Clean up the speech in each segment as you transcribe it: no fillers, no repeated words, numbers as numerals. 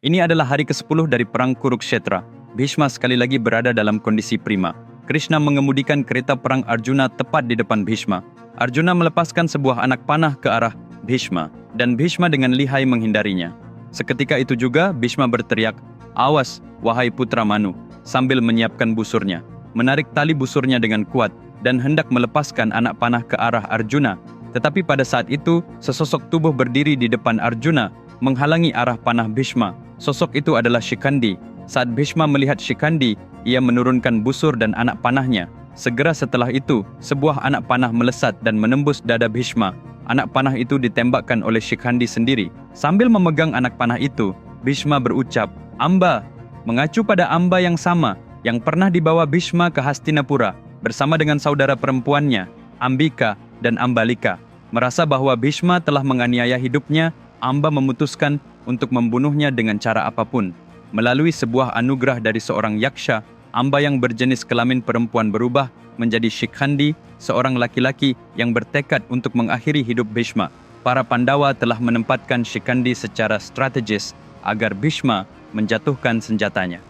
Ini adalah hari ke-10 dari Perang Kurukshetra. Bhishma sekali lagi berada dalam kondisi prima. Krishna mengemudikan kereta perang Arjuna tepat di depan Bhishma. Arjuna melepaskan sebuah anak panah ke arah Bhishma, dan Bhishma dengan lihai menghindarinya. Seketika itu juga Bhishma berteriak, "Awas, wahai putra Manu," sambil menyiapkan busurnya, menarik tali busurnya dengan kuat, dan hendak melepaskan anak panah ke arah Arjuna. Tetapi pada saat itu, sesosok tubuh berdiri di depan Arjuna, menghalangi arah panah Bhishma. Sosok itu adalah Shikandi. Saat Bhishma melihat Shikandi, ia menurunkan busur dan anak panahnya. Segera setelah itu, sebuah anak panah melesat dan menembus dada Bhishma. Anak panah itu ditembakkan oleh Shikandi sendiri. Sambil memegang anak panah itu, Bhishma berucap, "Amba," mengacu pada Amba yang sama, yang pernah dibawa Bhishma ke Hastinapura bersama dengan saudara perempuannya, Ambika dan Ambalika. Merasa bahwa Bhishma telah menganiaya hidupnya, Amba memutuskan untuk membunuhnya dengan cara apapun. Melalui sebuah anugerah dari seorang yaksha, Amba yang berjenis kelamin perempuan berubah menjadi Shikhandi, seorang laki-laki yang bertekad untuk mengakhiri hidup Bhishma. Para Pandawa telah menempatkan Shikhandi secara strategis agar Bhishma menjatuhkan senjatanya.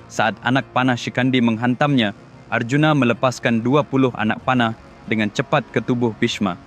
Saat anak panah Shikhandi menghantamnya, Arjuna melepaskan 20 anak panah dengan cepat ke tubuh Bhishma.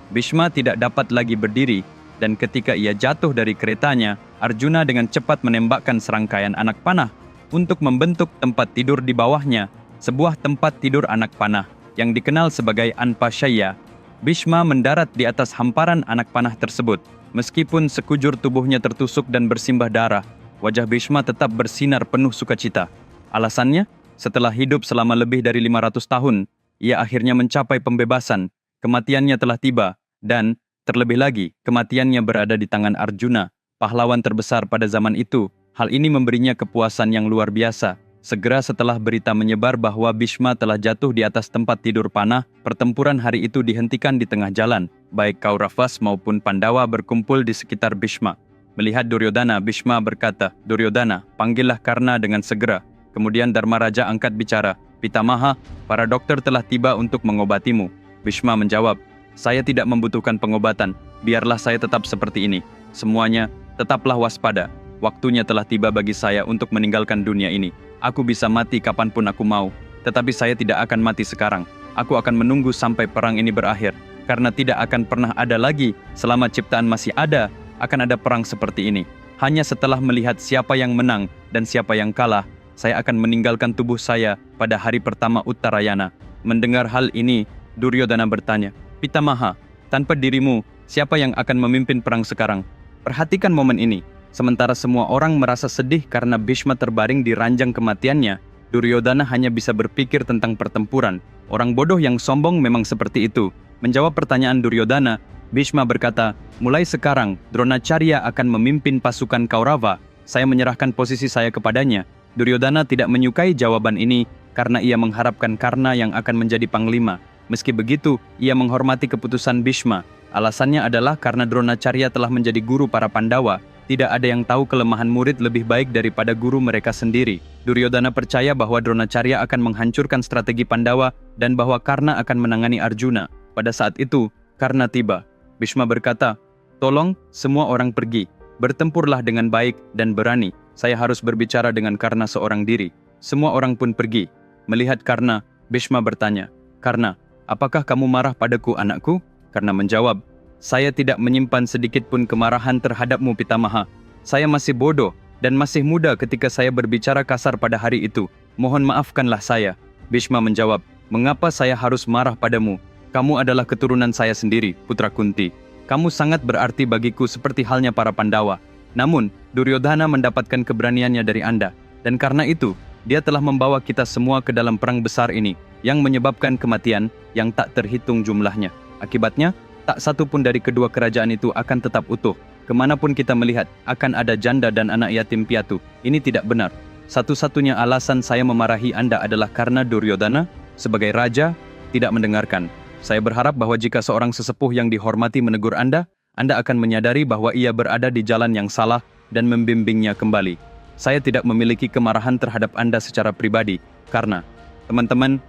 Bhishma tidak dapat lagi berdiri, dan ketika ia jatuh dari keretanya, Arjuna dengan cepat menembakkan serangkaian anak panah untuk membentuk tempat tidur di bawahnya, sebuah tempat tidur anak panah yang dikenal sebagai Anpashaya. Bhishma mendarat di atas hamparan anak panah tersebut. Meskipun sekujur tubuhnya tertusuk dan bersimbah darah, wajah Bhishma tetap bersinar penuh sukacita. Alasannya, setelah hidup selama lebih dari 500 tahun, ia akhirnya mencapai pembebasan. Kematiannya telah tiba, dan terlebih lagi, kematiannya berada di tangan Arjuna, pahlawan terbesar pada zaman itu. Hal ini memberinya kepuasan yang luar biasa. Segera setelah berita menyebar bahwa Bhishma telah jatuh di atas tempat tidur panah, pertempuran hari itu dihentikan di tengah jalan. Baik Kauravas maupun Pandawa berkumpul di sekitar Bhishma. Melihat Duryodhana, Bhishma berkata, "Duryodhana, panggillah Karna dengan segera." Kemudian Dharmaraja angkat bicara, "Pitamaha, para dokter telah tiba untuk mengobatimu." Bhishma menjawab, "Saya tidak membutuhkan pengobatan, biarlah saya tetap seperti ini. Semuanya, tetaplah waspada. Waktunya telah tiba bagi saya untuk meninggalkan dunia ini. Aku bisa mati kapanpun aku mau, tetapi saya tidak akan mati sekarang. Aku akan menunggu sampai perang ini berakhir, karena tidak akan pernah ada lagi, selama ciptaan masih ada, akan ada perang seperti ini. Hanya setelah melihat siapa yang menang dan siapa yang kalah, saya akan meninggalkan tubuh saya pada hari pertama Uttarayana." Mendengar hal ini, Duryodhana bertanya, "Pitamaha, tanpa dirimu, siapa yang akan memimpin perang sekarang?" Perhatikan momen ini. Sementara semua orang merasa sedih karena Bhishma terbaring di ranjang kematiannya, Duryodhana hanya bisa berpikir tentang pertempuran. Orang bodoh yang sombong memang seperti itu. Menjawab pertanyaan Duryodhana, Bhishma berkata, "Mulai sekarang, Dronacharya akan memimpin pasukan Kaurava. Saya menyerahkan posisi saya kepadanya." Duryodhana tidak menyukai jawaban ini karena ia mengharapkan Karna yang akan menjadi panglima. Meski begitu, ia menghormati keputusan Bhishma. Alasannya adalah karena Dronacharya telah menjadi guru para Pandawa. Tidak ada yang tahu kelemahan murid lebih baik daripada guru mereka sendiri. Duryodhana percaya bahwa Dronacharya akan menghancurkan strategi Pandawa dan bahwa Karna akan menangani Arjuna. Pada saat itu, Karna tiba. Bhishma berkata, "Tolong semua orang pergi. Bertempurlah dengan baik dan berani. Saya harus berbicara dengan Karna seorang diri." Semua orang pun pergi. Melihat Karna, Bhishma bertanya, "Karna, apakah kamu marah padaku, anakku?" Karna menjawab, "Saya tidak menyimpan sedikit pun kemarahan terhadapmu, Pitamaha. Saya masih bodoh dan masih muda ketika saya berbicara kasar pada hari itu. Mohon maafkanlah saya." Bhishma menjawab, "Mengapa saya harus marah padamu? Kamu adalah keturunan saya sendiri, putra Kunti. Kamu sangat berarti bagiku seperti halnya para Pandawa. Namun, Duryodhana mendapatkan keberaniannya dari Anda. Dan karena itu, dia telah membawa kita semua ke dalam perang besar ini, yang menyebabkan kematian yang tak terhitung jumlahnya. Akibatnya, tak satu pun dari kedua kerajaan itu akan tetap utuh. Kemanapun kita melihat, akan ada janda dan anak yatim piatu. Ini tidak benar. Satu-satunya alasan saya memarahi Anda adalah karena Duryodhana, sebagai raja, tidak mendengarkan. Saya berharap bahwa jika seorang sesepuh yang dihormati menegur Anda akan menyadari bahwa ia berada di jalan yang salah dan membimbingnya kembali. Saya tidak memiliki kemarahan terhadap Anda secara pribadi, karena, teman-teman,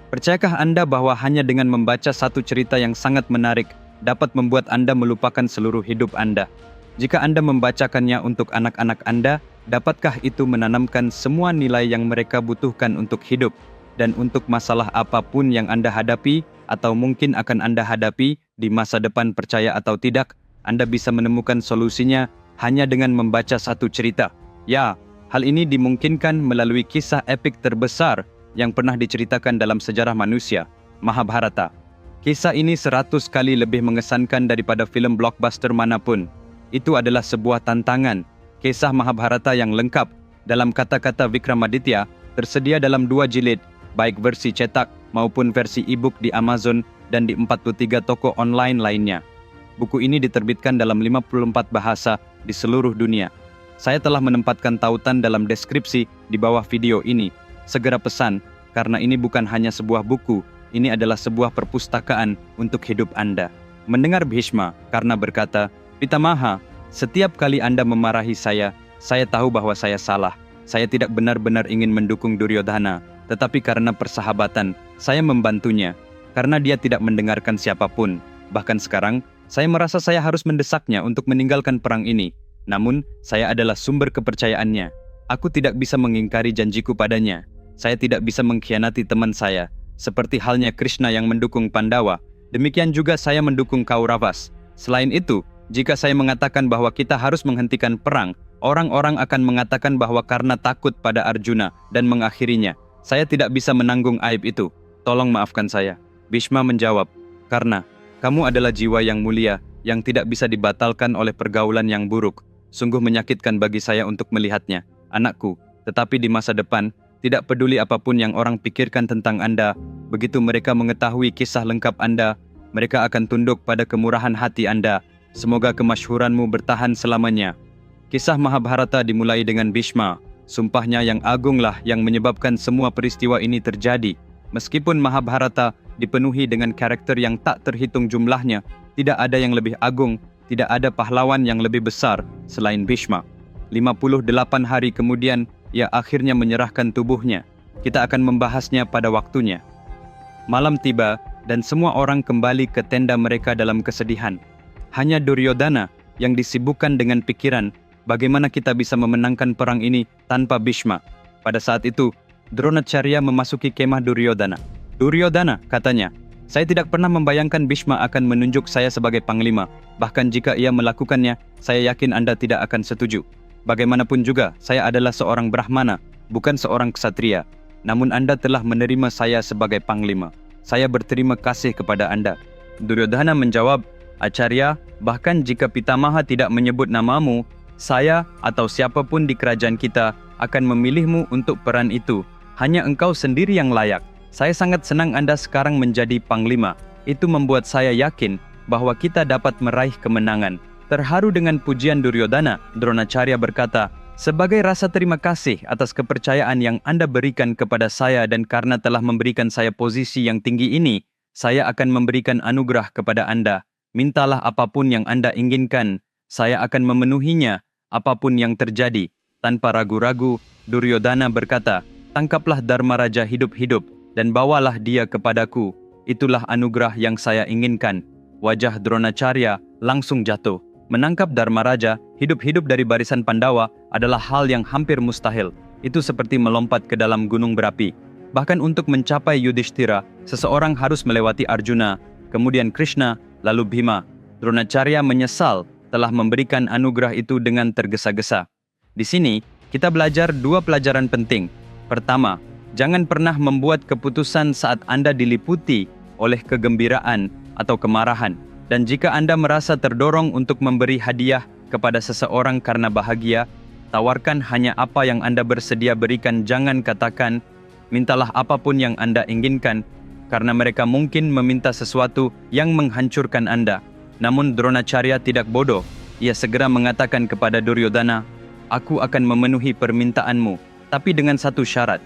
percayakah Anda bahwa hanya dengan membaca satu cerita yang sangat menarik dapat membuat Anda melupakan seluruh hidup Anda? Jika Anda membacakannya untuk anak-anak Anda, Dapatkah itu menanamkan semua nilai yang mereka butuhkan untuk hidup dan untuk masalah apapun yang Anda hadapi atau mungkin akan Anda hadapi di masa depan, percaya atau tidak, Anda bisa menemukan solusinya hanya dengan membaca satu cerita. Ya, hal ini dimungkinkan melalui kisah epik terbesar yang pernah diceritakan dalam sejarah manusia, Mahabharata. Kisah ini 100 kali lebih mengesankan daripada filem blockbuster manapun. Itu adalah sebuah tantangan. Kisah Mahabharata yang lengkap dalam kata-kata Vikramaditya tersedia dalam 2 jilid, baik versi cetak maupun versi e-book di Amazon dan di 43 toko online lainnya. Buku ini diterbitkan dalam 54 bahasa di seluruh dunia. Saya telah menempatkan tautan dalam deskripsi di bawah video ini. Segera pesan, karena ini bukan hanya sebuah buku, ini adalah sebuah perpustakaan untuk hidup Anda. Mendengar Bhishma karena berkata, "Pitamaha, setiap kali Anda memarahi saya tahu bahwa saya salah. Saya tidak benar-benar ingin mendukung Duryodhana, tetapi karena persahabatan, saya membantunya. Karena dia tidak mendengarkan siapapun. Bahkan sekarang, saya merasa saya harus mendesaknya untuk meninggalkan perang ini. Namun, saya adalah sumber kepercayaannya. Aku tidak bisa mengingkari janjiku padanya. Saya tidak bisa mengkhianati teman saya. Seperti halnya Krishna yang mendukung Pandawa, demikian juga saya mendukung Kauravas. Selain itu, jika saya mengatakan bahwa kita harus menghentikan perang, orang-orang akan mengatakan bahwa karena takut pada Arjuna dan mengakhirinya. Saya tidak bisa menanggung aib itu. Tolong maafkan saya." Bhishma menjawab, "Karena kamu adalah jiwa yang mulia, yang tidak bisa dibatalkan oleh pergaulan yang buruk. Sungguh menyakitkan bagi saya untuk melihatnya, anakku. Tetapi di masa depan, tidak peduli apapun yang orang pikirkan tentang Anda, begitu mereka mengetahui kisah lengkap Anda, mereka akan tunduk pada kemurahan hati Anda. Semoga kemasyhuranmu bertahan selamanya." Kisah Mahabharata dimulai dengan Bhishma. Sumpahnya yang agunglah yang menyebabkan semua peristiwa ini terjadi. Meskipun Mahabharata dipenuhi dengan karakter yang tak terhitung jumlahnya, tidak ada yang lebih agung, tidak ada pahlawan yang lebih besar selain Bhishma. 58 hari kemudian, ia akhirnya menyerahkan tubuhnya. Kita akan membahasnya pada waktunya. Malam tiba dan semua orang kembali ke tenda mereka dalam kesedihan. Hanya Duryodhana yang disibukkan dengan pikiran bagaimana kita bisa memenangkan perang ini tanpa Bhishma. Pada saat itu, Dronacharya memasuki kemah Duryodhana. "Duryodhana," katanya, "saya tidak pernah membayangkan Bhishma akan menunjuk saya sebagai panglima. Bahkan jika ia melakukannya, saya yakin Anda tidak akan setuju. Bagaimanapun juga, saya adalah seorang Brahmana, bukan seorang ksatria. Namun Anda telah menerima saya sebagai panglima. Saya berterima kasih kepada Anda." Duryodhana menjawab, "Acharya, bahkan jika Pitamaha tidak menyebut namamu, saya atau siapapun di kerajaan kita akan memilihmu untuk peran itu. Hanya engkau sendiri yang layak. Saya sangat senang Anda sekarang menjadi panglima. Itu membuat saya yakin bahwa kita dapat meraih kemenangan." Terharu dengan pujian Duryodhana, Dronacharya berkata, "Sebagai rasa terima kasih atas kepercayaan yang Anda berikan kepada saya dan karena telah memberikan saya posisi yang tinggi ini, saya akan memberikan anugerah kepada Anda. Mintalah apapun yang Anda inginkan. Saya akan memenuhinya, apapun yang terjadi." Tanpa ragu-ragu, Duryodhana berkata, "Tangkaplah Dharmaraja hidup-hidup dan bawalah dia kepadaku. Itulah anugerah yang saya inginkan." Wajah Dronacharya langsung jatuh. Menangkap Dharmaraja hidup-hidup dari barisan Pandawa adalah hal yang hampir mustahil. Itu seperti melompat ke dalam gunung berapi. Bahkan untuk mencapai Yudhishthira, seseorang harus melewati Arjuna, kemudian Krishna, lalu Bhima. Dronacharya menyesal telah memberikan anugerah itu dengan tergesa-gesa. Di sini, kita belajar 2 pelajaran penting. Pertama, jangan pernah membuat keputusan saat Anda diliputi oleh kegembiraan atau kemarahan. Dan jika Anda merasa terdorong untuk memberi hadiah kepada seseorang karena bahagia, tawarkan hanya apa yang Anda bersedia berikan. Jangan katakan, "Mintalah apapun yang Anda inginkan," karena mereka mungkin meminta sesuatu yang menghancurkan Anda. Namun Dronacharya tidak bodoh. Ia segera mengatakan kepada Duryodhana, "Aku akan memenuhi permintaanmu, tapi dengan satu syarat.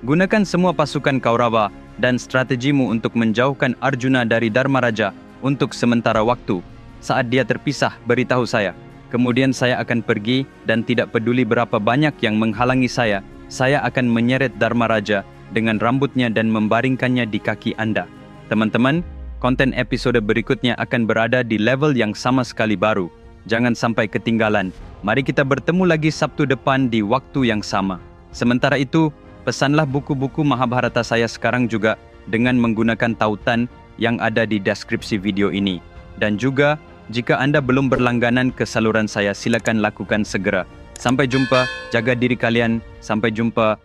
Gunakan semua pasukan Kaurava dan strategimu untuk menjauhkan Arjuna dari Dharmaraja untuk sementara waktu. Saat dia terpisah, beritahu saya. Kemudian saya akan pergi dan tidak peduli berapa banyak yang menghalangi saya akan menyeret Dharmaraja dengan rambutnya dan membaringkannya di kaki Anda." Teman-teman, konten episode berikutnya akan berada di level yang sama sekali baru. Jangan sampai ketinggalan. Mari kita bertemu lagi Sabtu depan di waktu yang sama. Sementara itu, pesanlah buku-buku Mahabharata saya sekarang juga dengan menggunakan tautan yang ada di deskripsi video ini. Dan juga, jika Anda belum berlangganan ke saluran saya, silakan lakukan segera. Sampai jumpa, jaga diri kalian. Sampai jumpa.